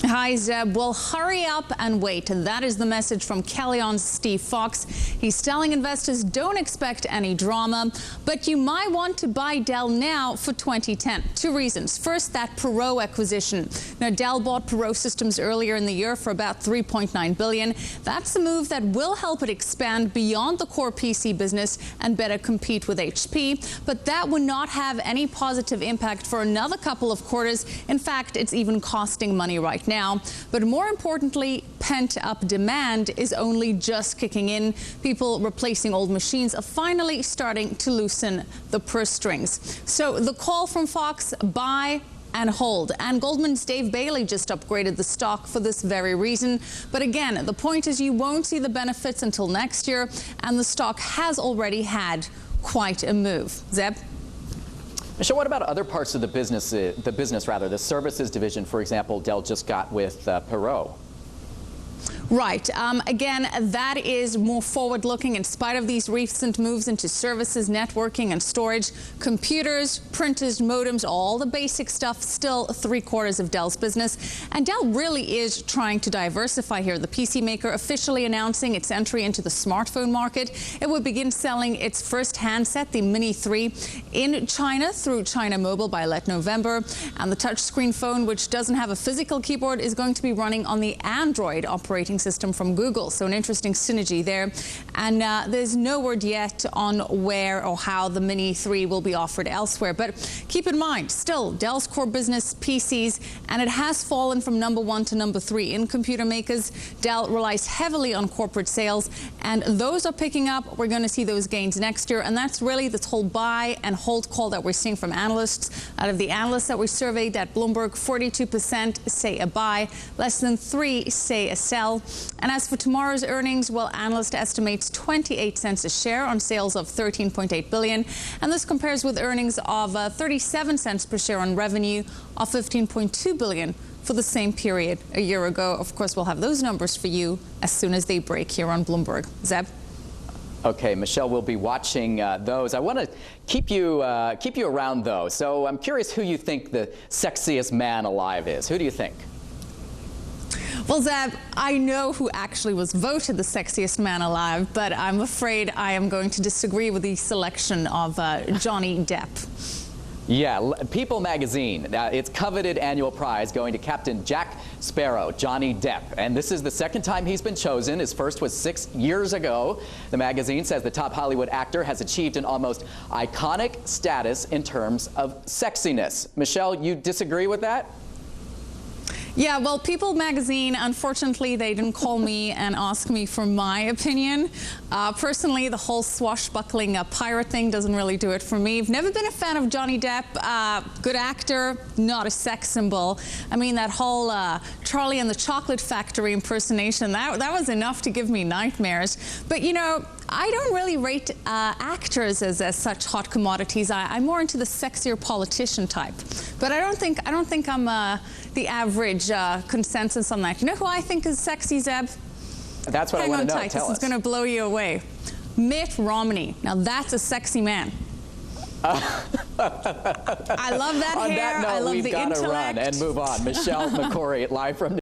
Hi, Zeb. Well, hurry up and wait. That is the message from Kellion's Steve Fox. He's telling investors don't expect any drama, but you might want to buy Dell now for 2010. Two reasons. First, that Perot acquisition. Now, Dell bought Perot Systems earlier in the year for about $3.9 billion. That's a move that will help it expand beyond the core PC business and better compete with HP. But that would not have any positive impact for another couple of quarters. In fact, it's even costing money right now. But more importantly, pent-up demand is only just kicking in. People replacing old machines are finally starting to loosen the purse strings. So the call from Fox: buy and hold. And Goldman's Dave Bailey just upgraded the stock for this very reason. But again, the point is you won't see the benefits until next year, and the stock has already had quite a move. Zeb? Michelle, what about other parts of the business, the services division, for example, Dell just got with Perot? Right. Again, that is more forward-looking in spite of these recent moves into services, networking, and storage. Computers, printers, modems, all the basic stuff, still 3/4 of Dell's business. And Dell really is trying to diversify here. The PC maker officially announcing its entry into the smartphone market. It will begin selling its first handset, the Mini 3, in China through China Mobile by late November. And the touchscreen phone, which doesn't have a physical keyboard, is going to be running on the Android operating system from Google. So an interesting synergy there. And there's no word yet on where or how the Mini 3 will be offered elsewhere. But keep in mind, still, Dell's core business, PCs, and it has fallen from #1 to #3 in computer makers. Dell relies heavily on corporate sales, and those are picking up. We're going to see those gains next year. And that's really this whole buy and hold call that we're seeing from analysts. Out of the analysts that we surveyed at Bloomberg, 42% say a buy, less than 3% say a sell. And as for tomorrow's earnings, well, analyst estimates 28 cents a share on sales of $13.8 billion. And this compares with earnings of 37 cents per share on revenue of $15.2 billion for the same period a year ago. Of course, we'll have those numbers for you as soon as they break here on Bloomberg. Zeb? Okay, Michelle, we'll be watching those. I want to keep you around, though. So I'm curious who you think the sexiest man alive is. Who do you think? Well, Zeb, I know who actually was voted the sexiest man alive, but I'm afraid I am going to disagree with the selection of Johnny Depp. Yeah, People magazine, its coveted annual prize going to Captain Jack Sparrow, Johnny Depp. And this is the second time he's been chosen. His first was 6 years ago. The magazine says the top Hollywood actor has achieved an almost iconic status in terms of sexiness. Michelle, you disagree with that? Yeah, well, People magazine, unfortunately, they didn't call me and ask me for my opinion. Personally, the whole swashbuckling pirate thing doesn't really do it for me. I've never been a fan of Johnny Depp. Good actor, not a sex symbol. I mean, that whole Charlie and the Chocolate Factory impersonation, that was enough to give me nightmares. But, you know, I don't really rate actors as such hot commodities. I'm more into the sexier politician type. But I don't think I'm the average consensus on that. You know who I think is sexy, Zeb? That's what I want to know. Hang on tight, this is going to blow you away. Mitt Romney. Now that's a sexy man. I love that hair. On that note, I love we've the got to intellect. run and move on. Michelle Makori, live from